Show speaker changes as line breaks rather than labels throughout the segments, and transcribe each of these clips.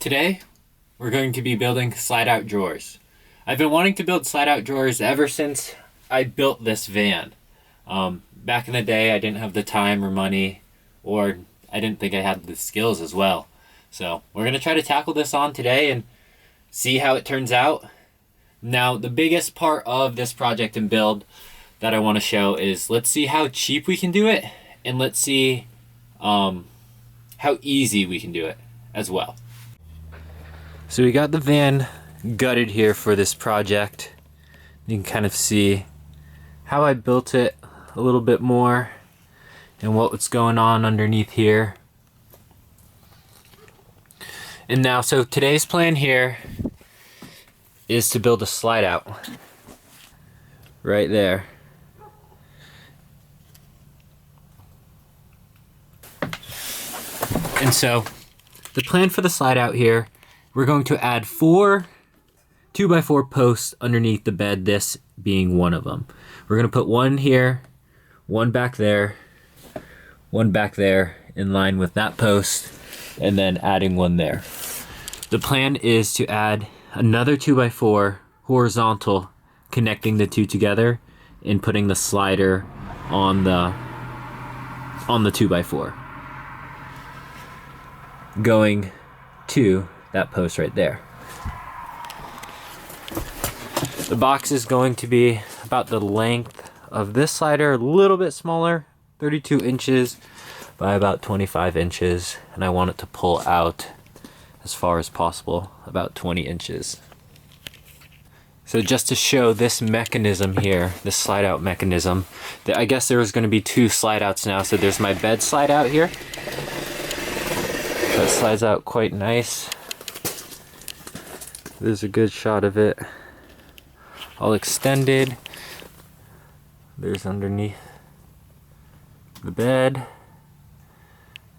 Today, we're going to be building slide-out drawers. I've been wanting to build slide-out drawers ever since I built this van. Back in the day, I didn't have the time or money, or I didn't think I had the skills as well. So we're going to try to tackle this on today and see how it turns out. Now, the biggest part of this project and build that I want to show is let's see how cheap we can do it, and let's see how easy we can do it as well. So we got the van gutted here for this project. You can kind of see how I built it a little bit more and what's going on underneath here. And now, so today's plan here is to build a slide out right there. And so the plan for the slide out here, we're going to add 4 2x4 posts underneath the bed, this being one of them. We're going to put one here, one back there in line with that post, and then adding one there. The plan is to add another 2x4 horizontal connecting the two together and putting the slider on the 2x4 going to that post right there. The box is going to be about the length of this slider, a little bit smaller, 32 inches by about 25 inches, and I want it to pull out as far as possible, about 20 inches. So just to show this mechanism here, this slide out mechanism, I guess there was going to be 2 slide outs now. So there's my bed slide out here. That slides out quite nice. There's a good shot of it all extended. There's underneath the bed.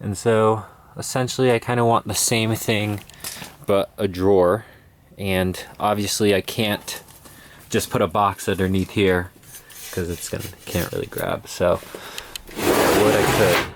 And so essentially I kind of want the same thing but a drawer, and obviously I can't just put a box underneath here because can't really grab. So what I could,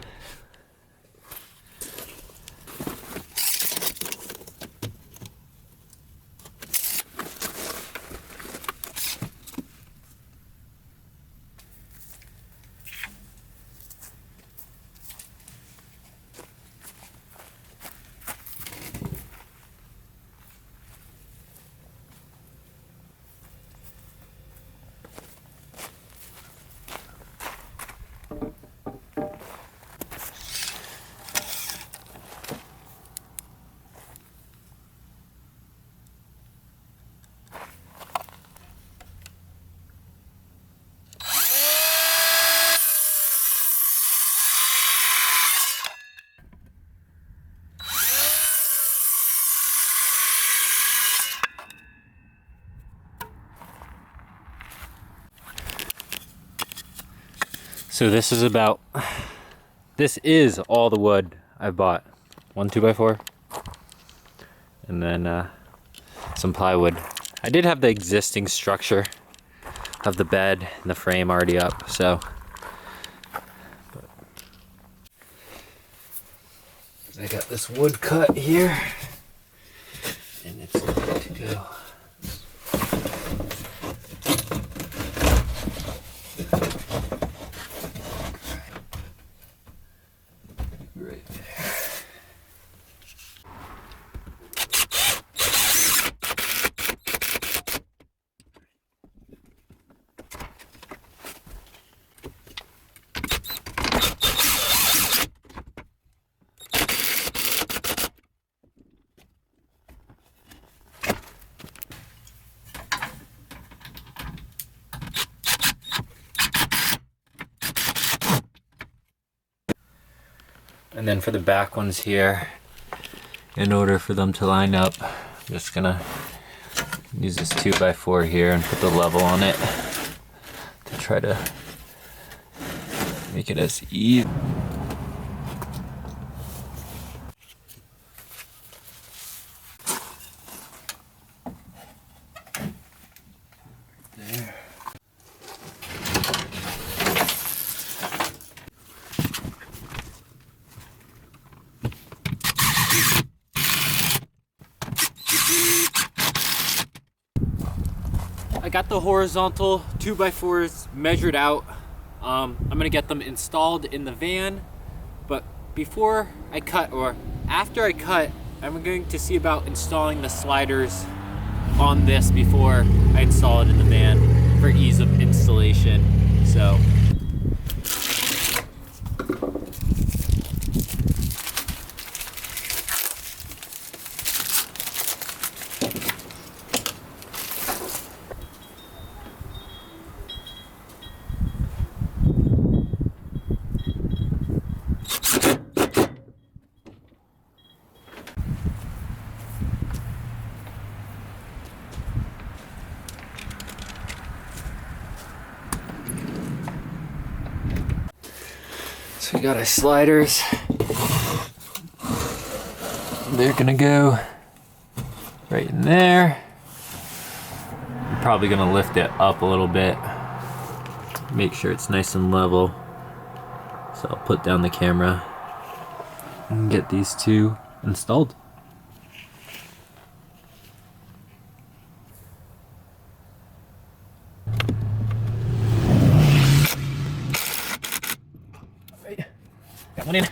so this is all the wood I bought. 1 2x4 and then some plywood. I did have the existing structure of the bed and the frame already up, so I got this wood cut here and it's ready to go. And then for the back ones here, in order for them to line up, I'm just gonna use this 2x4 here and put the level on it to try to make it as easy. There. got the horizontal 2x4s measured out. I'm gonna get them installed in the van, but before I cut, or after I cut, I'm going to see about installing the sliders on this before I install it in the van for ease of installation. So we got our sliders. They're gonna go right in there. I'm probably gonna lift it up a little bit, make sure it's nice and level. So I'll put down the camera and get these two installed. Got one in.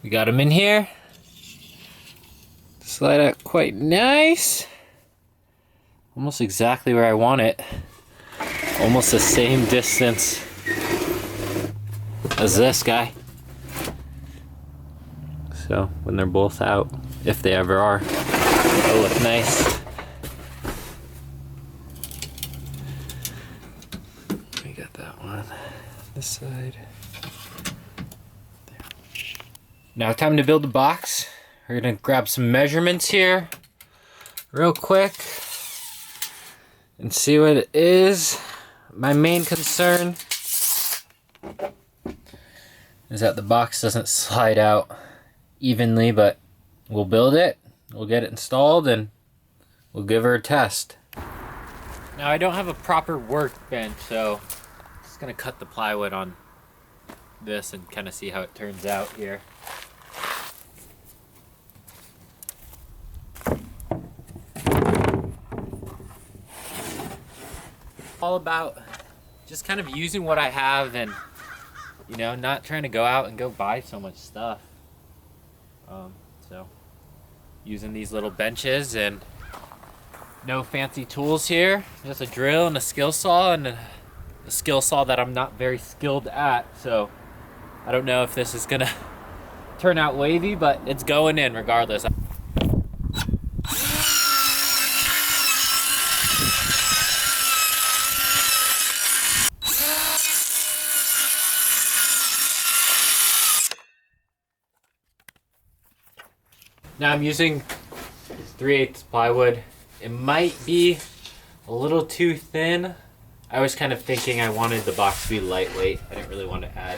We got them in here. Slide out quite nice. Almost exactly where I want it. Almost the same distance as this guy. So when they're both out, if they ever are, they'll look nice. We got that one. This side. There. Now time to build the box. We're gonna grab some measurements here real quick and see what it is. My main concern is that the box doesn't slide out evenly, but we'll build it, we'll get it installed, and we'll give her a test. Now I don't have a proper workbench, so I'm just gonna cut the plywood on this and kind of see how it turns out here. All about just kind of using what I have and, you know, not trying to go out and go buy so much stuff. So using these little benches and no fancy tools here, just a drill and a skill saw, and a skill saw that I'm not very skilled at, so I don't know if this is gonna turn out wavy, but it's going in regardless. Now I'm using 3/8 plywood. It might be a little too thin. I was kind of thinking I wanted the box to be lightweight. I didn't really want to add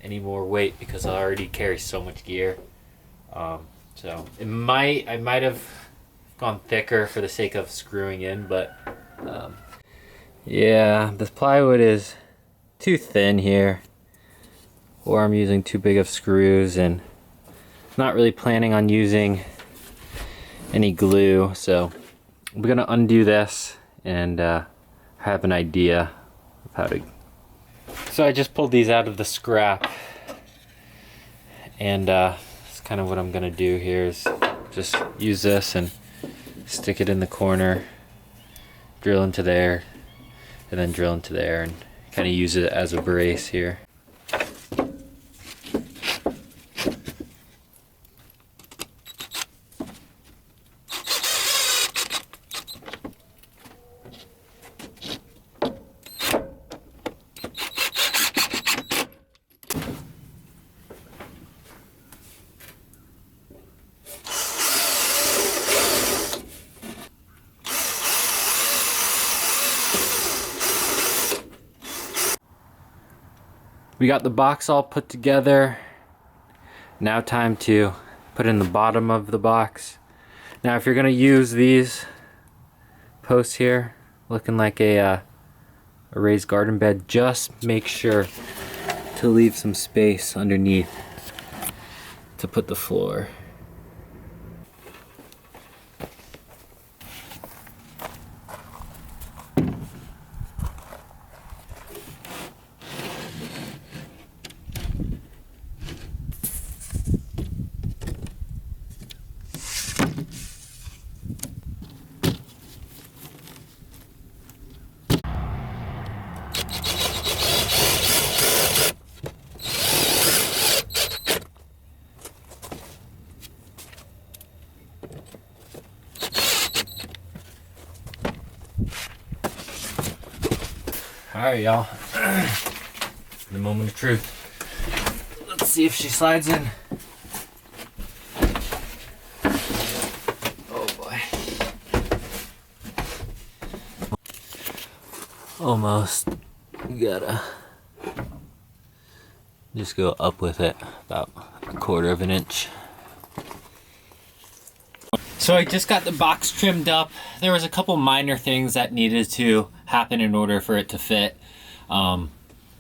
any more weight because I already carry so much gear. So I might have gone thicker for the sake of screwing in, but yeah, the plywood is too thin here, or I'm using too big of screws, and not really planning on using any glue, so we're gonna undo this and have an idea of how to. So I just pulled these out of the scrap, and that's kind of what I'm gonna do here is just use this and stick it in the corner, drill into there, and then drill into there, and kind of use it as a brace here. We got the box all put together. Now time to put in the bottom of the box. Now if you're gonna use these posts here, looking like a raised garden bed, just make sure to leave some space underneath. to put the floor. Alright, y'all. The moment of truth. Let's see if she slides in. Oh boy. Almost. You gotta just go up with it about 1/4 of an inch. So I just got the box trimmed up. There was a couple minor things that needed to happen in order for it to fit.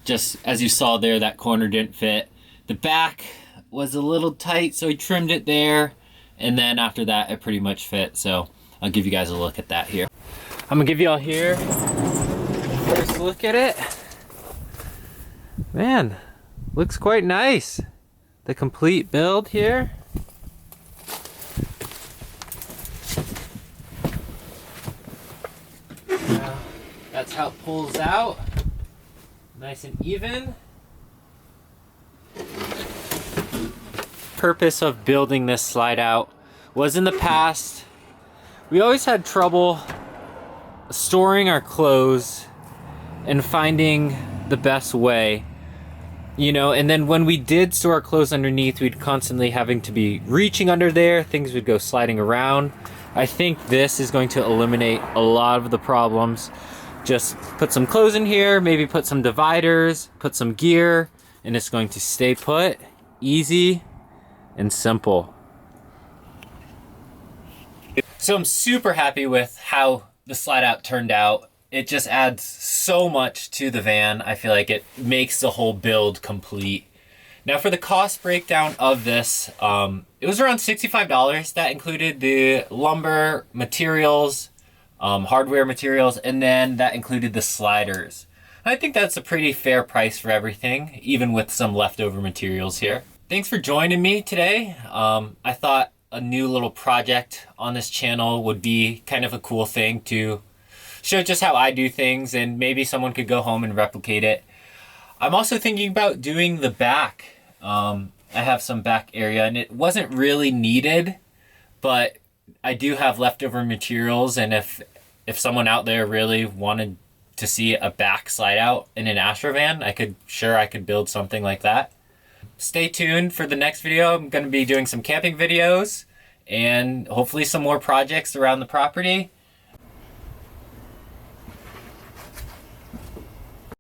Just as you saw there, that corner didn't fit. The back was a little tight, so I trimmed it there. And then after that, it pretty much fit. So I'll give you guys a look at that here. I'm gonna give you all here first look at it. Man, looks quite nice. The complete build here. That's how it pulls out. Nice and even. Purpose of building this slide out was in the past, we always had trouble storing our clothes and finding the best way. You know, and then when we did store our clothes underneath, we'd constantly having to be reaching under there. Things would go sliding around. I think this is going to eliminate a lot of the problems. Just put some clothes in here, maybe put some dividers, put some gear, and it's going to stay put. Easy and simple. So I'm super happy with how the slide out turned out. It just adds so much to the van. I feel like it makes the whole build complete. Now for the cost breakdown of this, it was around $65. That included the lumber, materials, hardware materials, and then that included the sliders. I think that's a pretty fair price for everything, even with some leftover materials here. Thanks for joining me today. I thought a new little project on this channel would be kind of a cool thing to show just how I do things, and maybe someone could go home and replicate it. I'm also thinking about doing the back. I have some back area, and it wasn't really needed, but I do have leftover materials, and if someone out there really wanted to see a back slide out in an Astro van, I could build something like that. Stay tuned for the next video. I'm going to be doing some camping videos and hopefully some more projects around the property.